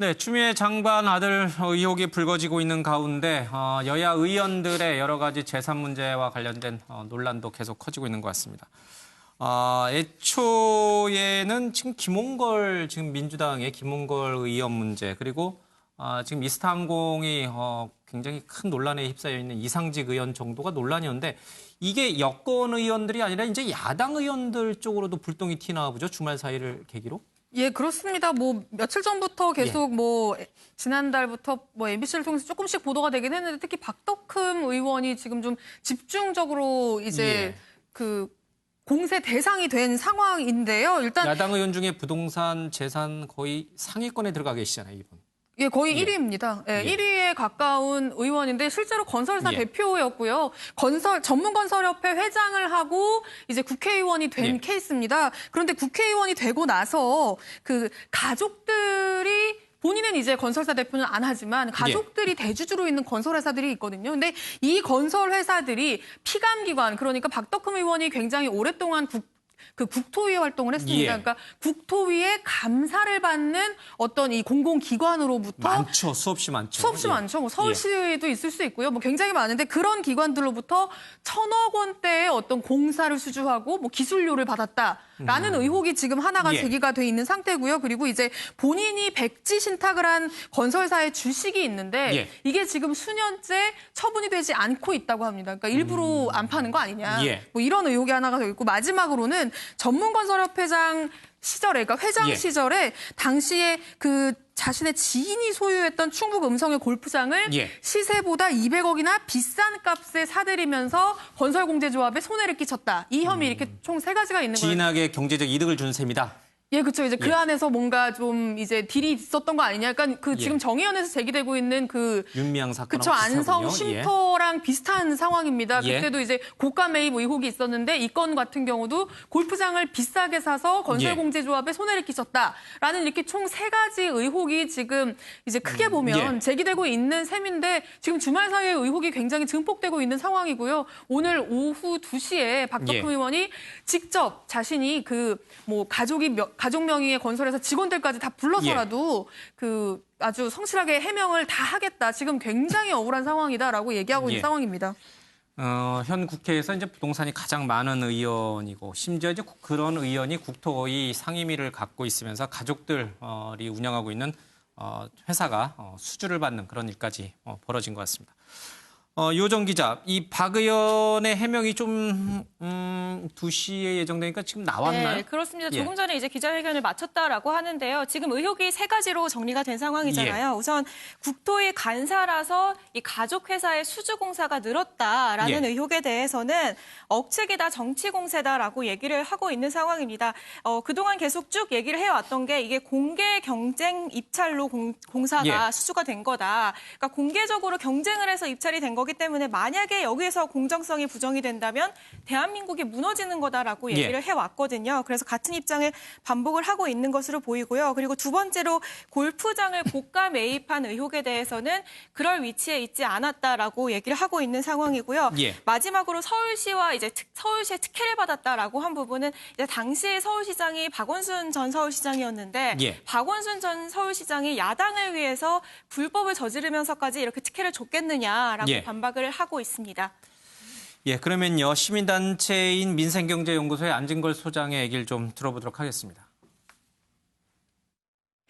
네, 추미애 장관 아들 의혹이 불거지고 있는 가운데 여야 의원들의 여러 가지 재산 문제와 관련된 논란도 계속 커지고 있는 것 같습니다. 애초에는 지금 민주당의 김홍걸 의원 문제 그리고 지금 이스타항공이 굉장히 큰 논란에 휩싸여 있는 이상직 의원 정도가 논란이었는데 이게 여권 의원들이 아니라 이제 야당 의원들 쪽으로도 불똥이 튀나 보죠. 주말 사이를 계기로. 예, 그렇습니다. 며칠 전부터 계속 지난달부터 MBC를 통해서 조금씩 보도가 되긴 했는데 특히 박덕흠 의원이 지금 좀 집중적으로 이제 그 공세 대상이 된 상황인데요. 일단 야당 의원 중에 부동산 재산 거의 상위권에 들어가 계시잖아요, 이분. 예, 거의 1위입니다. 예, 1위에 가까운 의원인데 실제로 건설사 대표였고요. 전문건설협회 회장을 하고 이제 국회의원이 된 케이스입니다. 그런데 국회의원이 되고 나서 그 가족들이 본인은 이제 건설사 대표는 안 하지만 가족들이 대주주로 있는 건설회사들이 있거든요. 근데 이 건설회사들이 피감기관, 그러니까 박덕흠 의원이 굉장히 오랫동안 국토위 활동을 했습니다. 그러니까 국토위의 감사를 받는 어떤 이 공공기관으로부터 많죠. 수없이 많죠. 수없이 많죠. 서울시도 있을 수 있고요. 굉장히 많은데 그런 기관들로부터 1,000억 원대의 어떤 공사를 수주하고 기술료를 받았다라는 의혹이 지금 하나가 제기가 돼 있는 상태고요. 그리고 이제 본인이 백지 신탁을 한 건설사의 주식이 있는데 이게 지금 수년째 처분이 되지 않고 있다고 합니다. 그러니까 일부러 안 파는 거 아니냐. 이런 의혹이 하나가 더 있고 마지막으로는 전문건설협회장 시절에, 그러니까 회장 시절에 당시에 그 자신의 지인이 소유했던 충북 음성의 골프장을 시세보다 200억이나 비싼 값에 사들이면서 건설공제조합에 손해를 끼쳤다. 이 혐의 이렇게 총 3가지가 있는 거예요. 지인에게 경제적 이득을 준 셈이다. 예, 그렇죠. 이제 그 안에서 뭔가 좀 이제 딜이 있었던 거 아니냐. 그러니까 지금 정의연에서 제기되고 있는 윤미향 사건. 그쵸, 안성 쉼터랑 비슷한 상황입니다. 그때도 이제 고가 매입 의혹이 있었는데 이 건 같은 경우도 골프장을 비싸게 사서 건설공제조합에 손해를 끼쳤다라는 이렇게 총 3가지 의혹이 지금 이제 크게 보면 제기되고 있는 셈인데 지금 주말 사이에 의혹이 굉장히 증폭되고 있는 상황이고요. 오늘 오후 2시에 박덕흠 의원이 직접 자신이 가족 명의의 건설회사 직원들까지 다 불러서라도 아주 성실하게 해명을 다 하겠다. 지금 굉장히 억울한 상황이다라고 얘기하고 있는 상황입니다. 현 국회에서 이제 부동산이 가장 많은 의원이고 심지어 이제 그런 의원이 국토의 상임위를 갖고 있으면서 가족들이 운영하고 있는 회사가 수주를 받는 그런 일까지 벌어진 것 같습니다. 요정 기자, 이 박 의원의 해명이 좀 2시에 예정되니까 지금 나왔나요? 네, 그렇습니다. 조금 전에 이제 기자회견을 마쳤다라고 하는데요. 지금 의혹이 3가지로 정리가 된 상황이잖아요. 우선 국토위 간사라서 이 가족 회사의 수주 공사가 늘었다라는 의혹에 대해서는 억측이다, 정치 공세다라고 얘기를 하고 있는 상황입니다. 그동안 계속 쭉 얘기를 해왔던 게 이게 공개 경쟁 입찰로 공사가 수주가 된 거다. 그러니까 공개적으로 경쟁을 해서 입찰이 된 거기 때문에 만약에 여기에서 공정성이 부정이 된다면 대한민국이 무너지는 거다라고 얘기를 해왔거든요. 그래서 같은 입장을 반복을 하고 있는 것으로 보이고요. 그리고 두 번째로 골프장을 고가 매입한 의혹에 대해서는 그럴 위치에 있지 않았다라고 얘기를 하고 있는 상황이고요. 마지막으로 서울시와 이제 서울시의 특혜를 받았다라고 한 부분은 이제 당시 서울시장이 박원순 전 서울시장이었는데 박원순 전 서울시장이 야당을 위해서 불법을 저지르면서까지 이렇게 특혜를 줬겠느냐라고 반박을 하고 있습니다. 그러면요. 시민단체인 민생경제연구소의 안진걸 소장의 얘기를 좀 들어보도록 하겠습니다.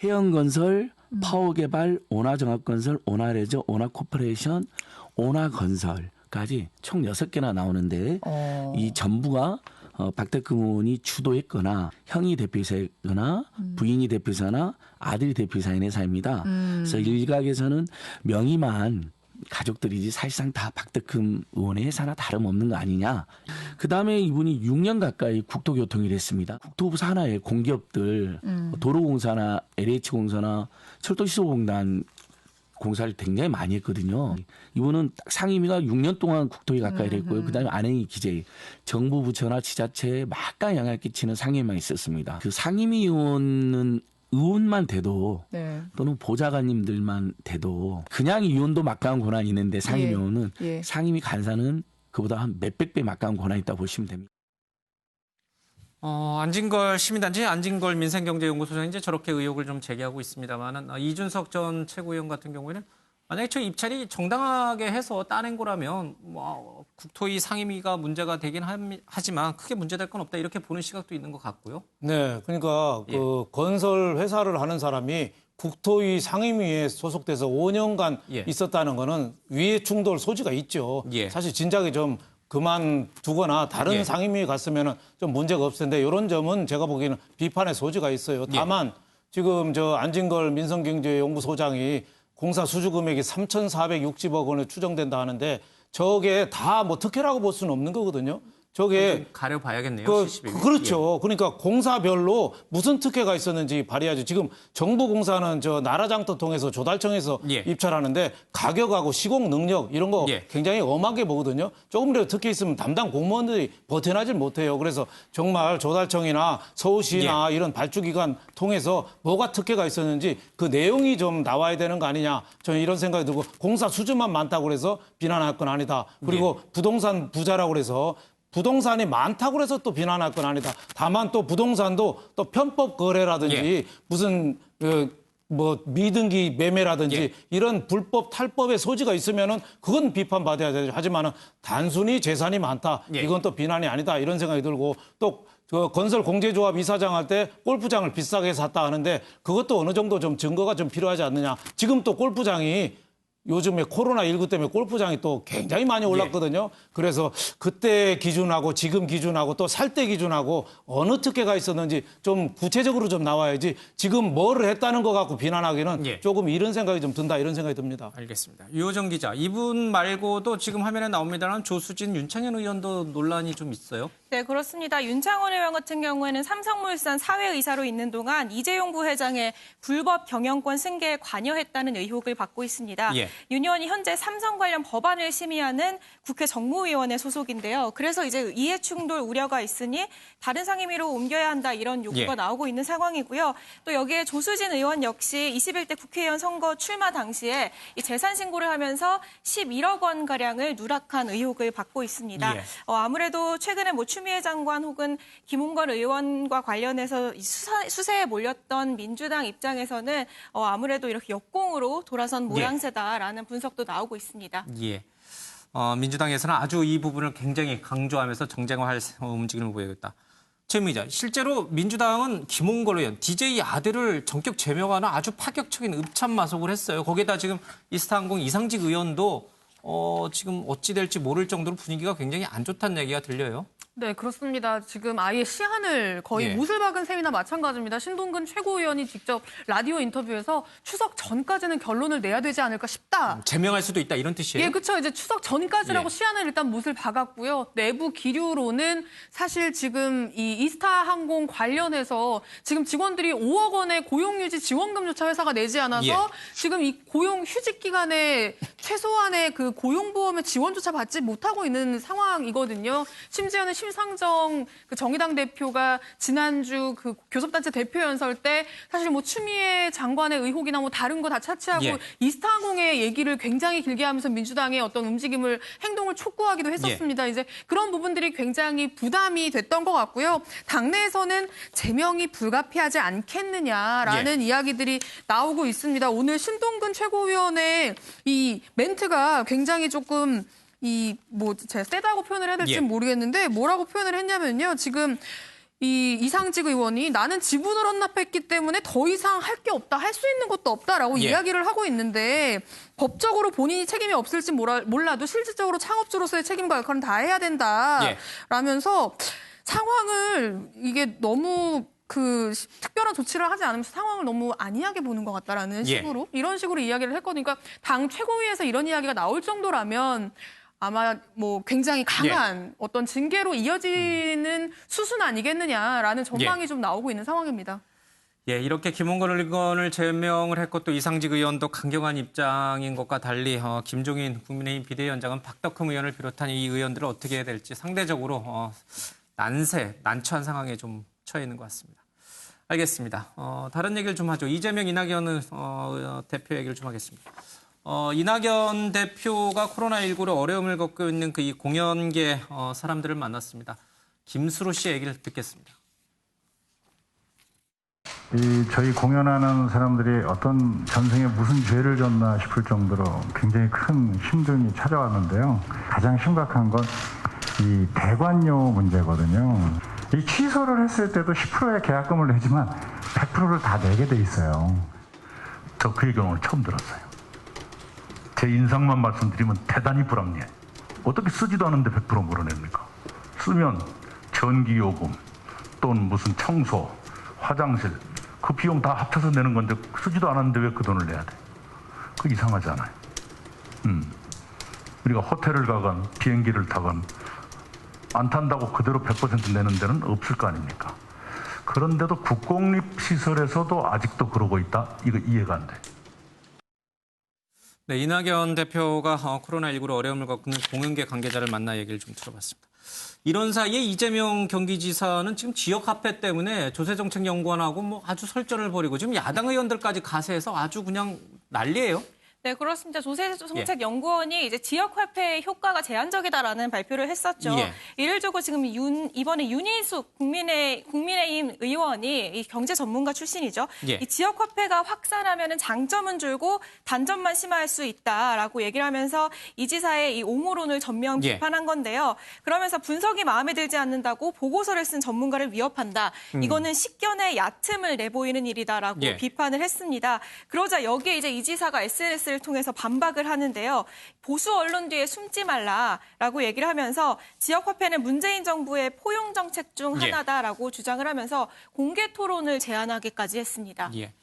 해영건설, 파워개발, 오나종합건설, 오나레저, 오나코퍼레이션, 오나건설까지 총 6개나 나오는데 이 전부가 박덕흠 의원이 주도했거나 형이 대표이사거나 부인이 대표이사나 아들이 대표이사인 회사입니다. 그래서 일각에서는 명의만 가족들이지 사실상 다 박덕흠 의원의 회사나 다름없는 거 아니냐. 그다음에 이분이 6년 가까이 국토교통을 했습니다. 국토부 산하의 공기업들 도로공사나 LH공사나 철도시설공단 공사를 굉장히 많이 했거든요. 이분은 상임위가 6년 동안 국토위 가까이 했고요. 그다음에 안행위 기재, 정부 부처나 지자체에 막강한 영향을 끼치는 상임위만 있었습니다. 그 상임위 의원만 돼도 또는 보좌관님들만 돼도 그냥 의원도 막강한 권한이 있는데 상임위 의원은 상임위 간사는 그보다 한 몇백 배 막강한 권한이 있다고 보시면 됩니다. 안진걸 시민단체 안진걸 민생경제연구소장이 이제 저렇게 의혹을 좀 제기하고 있습니다만은 이준석 전 최고위원 같은 경우에는 만약에 저 입찰이 정당하게 해서 따낸 거라면 뭐 국토위 상임위가 문제가 되긴 하지만 크게 문제될 건 없다 이렇게 보는 시각도 있는 것 같고요. 네, 그러니까 예. 그 건설 회사를 하는 사람이 국토위 상임위에 소속돼서 5년간 예. 있었다는 거는 위해 충돌 소지가 있죠. 예. 사실 진작에 좀 그만두거나 다른 예. 상임위에 갔으면 좀 문제가 없을 텐데 이런 점은 제가 보기에는 비판의 소지가 있어요. 다만 지금 저 안진걸 민생경제연구소장이 공사 수주 금액이 3,460억 원에 추정된다 하는데 저게 다 뭐 특혜라고 볼 수는 없는 거거든요. 저게 좀 가려봐야겠네요. 그렇죠. 그러니까 공사별로 무슨 특혜가 있었는지 발휘하죠. 지금 정부 공사는 저 나라장터 통해서 조달청에서 예. 입찰하는데 가격하고 시공 능력 이런 거 예. 굉장히 엄하게 보거든요. 조금이라도 특혜 있으면 담당 공무원들이 버텨나질 못해요. 그래서 정말 조달청이나 서울시나 이런 발주기관 통해서 뭐가 특혜가 있었는지 그 내용이 좀 나와야 되는 거 아니냐. 저는 이런 생각이 들고 공사 수주만 많다고 해서 비난할 건 아니다. 그리고 부동산 부자라고 해서 부동산이 많다고 해서 또 비난할 건 아니다. 다만 또 부동산도 또 편법 거래라든지 무슨 뭐 미등기 매매라든지 이런 불법 탈법의 소지가 있으면은 그건 비판받아야 되죠. 하지만은 단순히 재산이 많다. 이건 또 비난이 아니다. 이런 생각이 들고 또 그 건설 공제조합 이사장 할 때 골프장을 비싸게 샀다 하는데 그것도 어느 정도 좀 증거가 좀 필요하지 않느냐. 지금 또 골프장이 요즘에 코로나19 때문에 골프장이 또 굉장히 많이 올랐거든요. 그래서 그때 기준하고 지금 기준하고 또 살 때 기준하고 어느 특혜가 있었는지 좀 구체적으로 좀 나와야지 지금 뭐를 했다는 거 갖고 비난하기는 조금 이런 생각이 좀 든다 이런 생각이 듭니다. 알겠습니다. 유호정 기자, 이분 말고도 지금 화면에 나옵니다만 조수진, 윤창현 의원도 논란이 좀 있어요. 네, 그렇습니다. 윤창원 의원 같은 경우에는 삼성물산 사회이사로 있는 동안 이재용 부회장의 불법 경영권 승계에 관여했다는 의혹을 받고 있습니다. 윤 의원이 현재 삼성 관련 법안을 심의하는 국회 정무위원회 소속인데요. 그래서 이제 이해충돌 우려가 있으니 다른 상임위로 옮겨야 한다 이런 요구가 나오고 있는 상황이고요. 또 여기에 조수진 의원 역시 21대 국회의원 선거 출마 당시에 이 재산 신고를 하면서 11억 원가량을 누락한 의혹을 받고 있습니다. 아무래도 최근에 뭐 추미애 장관 혹은 김홍걸 의원과 관련해서 수세에 몰렸던 민주당 입장에서는 아무래도 이렇게 역공으로 돌아선 모양새다라는 분석도 나오고 있습니다. 민주당에서는 아주 이 부분을 굉장히 강조하면서 정쟁화할 움직임을 보이겠다. 최민 기자, 실제로 민주당은 김홍걸 의원, DJ 아들을 전격 제명하는 아주 파격적인 읍참마속을 했어요. 거기에다 지금 이스타항공 이상직 의원도 지금 어찌 될지 모를 정도로 분위기가 굉장히 안 좋다는 얘기가 들려요. 네, 그렇습니다. 지금 아예 시한을 거의 못을 박은 셈이나 마찬가지입니다. 신동근 최고위원이 직접 라디오 인터뷰에서 추석 전까지는 결론을 내야 되지 않을까 싶다. 제명할 수도 있다 이런 뜻이에요? 예, 그렇죠. 이제 추석 전까지라고 시한을 일단 못을 박았고요. 내부 기류로는 사실 지금 이 이스타항공 관련해서 지금 직원들이 5억 원의 고용유지 지원금조차 회사가 내지 않아서 지금 이 고용 휴직 기간에 최소한의 그 고용보험의 지원조차 받지 못하고 있는 상황이거든요. 심지어는 심상정 그 정의당 대표가 지난주 그 교섭단체 대표 연설 때 사실 뭐 추미애 장관의 의혹이나 뭐 다른 거 다 차치하고 이스타항공의 얘기를 굉장히 길게 하면서 민주당의 어떤 움직임을 행동을 촉구하기도 했었습니다. 이제 그런 부분들이 굉장히 부담이 됐던 것 같고요. 당내에서는 제명이 불가피하지 않겠느냐라는 이야기들이 나오고 있습니다. 오늘 신동근 최고위원의 이 멘트가 굉장히 조금 제가 세다고 표현을 해야 될지는 모르겠는데 뭐라고 표현을 했냐면요. 지금 이 이상직 의원이 나는 지분을 헌납했기 때문에 더 이상 할 게 없다, 할 수 있는 것도 없다라고 이야기를 하고 있는데 법적으로 본인이 책임이 없을지 몰라도 실질적으로 창업주로서의 책임과 역할은 다 해야 된다라면서 상황을 이게 너무 특별한 조치를 하지 않으면서 상황을 너무 안이하게 보는 것 같다라는 식으로 이런 식으로 이야기를 했거든요. 그러니까 당 최고위에서 이런 이야기가 나올 정도라면 아마 뭐 굉장히 강한 어떤 징계로 이어지는 수순 아니겠느냐라는 전망이 좀 나오고 있는 상황입니다. 이렇게 김홍걸 의원을 제명을 했고 또 이상직 의원도 강경한 입장인 것과 달리 김종인 국민의힘 비대위원장은 박덕흠 의원을 비롯한 이 의원들을 어떻게 해야 될지 상대적으로 난처한 상황에 좀 처해 있는 것 같습니다. 알겠습니다. 다른 얘기를 좀 하죠. 이재명, 이낙연 대표 얘기를 좀 하겠습니다. 이낙연 대표가 코로나19로 어려움을 겪고 있는 그 이 공연계 사람들을 만났습니다. 김수로 씨의 얘기를 듣겠습니다. 저희 공연하는 사람들이 어떤 전생에 무슨 죄를 졌나 싶을 정도로 굉장히 큰 힘듦이 찾아왔는데요. 가장 심각한 건 이 대관료 문제거든요. 이 취소를 했을 때도 10%의 계약금을 내지만 100%를 다 내게 돼 있어요. 저 그 얘기 오늘 처음 들었어요. 제 인상만 말씀드리면 대단히 불합리해. 어떻게 쓰지도 않은데 100% 물어냅니까? 쓰면 전기요금 또는 무슨 청소, 화장실 그 비용 다 합쳐서 내는 건데 쓰지도 않았는데 왜 그 돈을 내야 돼? 그 이상하잖아요. 우리가 호텔을 가건 비행기를 타건 안 탄다고 그대로 100% 내는 데는 없을 거 아닙니까? 그런데도 국공립시설에서도 아직도 그러고 있다? 이거 이해가 안 돼. 네, 이낙연 대표가 코로나19로 어려움을 겪는 공연계 관계자를 만나 얘기를 좀 들어봤습니다. 이런 사이에 이재명 경기지사는 지금 지역화폐 때문에 조세정책연구원하고 뭐 아주 설전을 벌이고 지금 야당 의원들까지 가세해서 아주 그냥 난리예요. 네, 그렇습니다. 조세정책연구원이 이제 지역화폐의 효과가 제한적이다라는 발표를 했었죠. 예. 이를 두고 지금 이번에 윤희숙 국민의힘 의원이 이 경제 전문가 출신이죠. 예. 이 지역화폐가 확산하면은 장점은 줄고 단점만 심화할 수 있다라고 얘기를 하면서 이 지사의 이 옹호론을 전면 예. 비판한 건데요. 그러면서 분석이 마음에 들지 않는다고 보고서를 쓴 전문가를 위협한다. 이거는 식견의 얕음을 내보이는 일이다라고 예. 비판을 했습니다. 그러자 여기에 이제 이 지사가 SNS를 통해서 반박을 하는데요. 보수 언론 뒤에 숨지 말라라고 얘기를 하면서 지역화폐는 문재인 정부의 포용 정책 중 예. 하나다라고 주장을 하면서 공개 토론을 제안하기까지 했습니다. 예.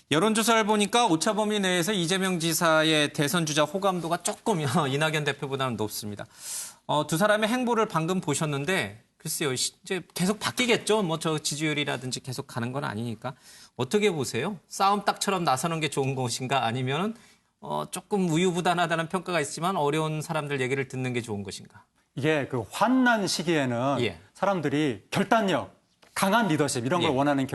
여론조사를 보니까 오차범위 내에서 이재명 지사의 대선 주자 호감도가 조금 이낙연 대표보다는 높습니다. 두 사람의 행보를 방금 보셨는데 글쎄요, 이제 계속 바뀌겠죠. 뭐 저 지지율이라든지 계속 가는 건 아니니까 어떻게 보세요? 싸움 딱처럼 나서는 게 좋은 것인가 아니면은 조금 우유부단하다는 평가가 있지만 어려운 사람들 얘기를 듣는 게 좋은 것인가? 이게 그 환난 시기에는 예. 사람들이 결단력, 강한 리더십 이런 걸 예. 원하는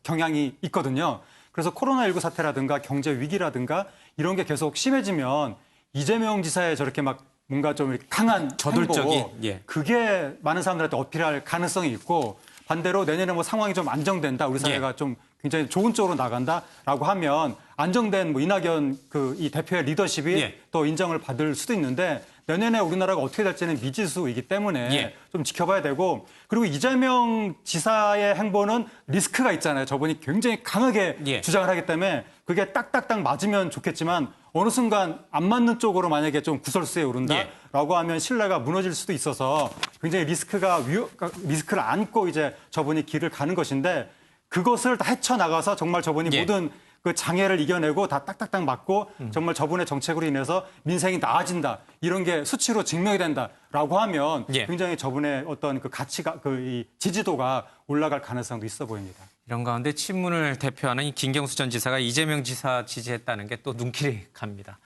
경향이 있거든요. 그래서 코로나19 사태라든가 경제 위기라든가 이런 게 계속 심해지면 이재명 지사의 저렇게 막 뭔가 좀 이렇게 강한 저돌적인, 행보, 예. 그게 많은 사람들한테 어필할 가능성이 있고 반대로 내년에 뭐 상황이 좀 안정된다, 우리 사회가 예. 좀 굉장히 좋은 쪽으로 나간다라고 하면 안정된 뭐 이낙연 이 대표의 리더십이 예. 또 인정을 받을 수도 있는데 내년에 우리나라가 어떻게 될지는 미지수이기 때문에 예. 좀 지켜봐야 되고 그리고 이재명 지사의 행보는 리스크가 있잖아요. 저분이 굉장히 강하게 예. 주장을 하기 때문에 그게 딱딱딱 맞으면 좋겠지만 어느 순간 안 맞는 쪽으로 만약에 좀 구설수에 오른다라고 하면 신뢰가 무너질 수도 있어서 굉장히 리스크를 안고 이제 저분이 길을 가는 것인데 그것을 다 헤쳐나가서 정말 저분이 예. 모든 그 장애를 이겨내고 다 딱딱딱 맞고 정말 저분의 정책으로 인해서 민생이 나아진다. 이런 게 수치로 증명이 된다라고 하면 예. 굉장히 저분의 어떤 그 가치가 이 지지도가 올라갈 가능성도 있어 보입니다. 이런 가운데 친문을 대표하는 이 김경수 전 지사가 이재명 지사 지지했다는 게 또 눈길이 갑니다.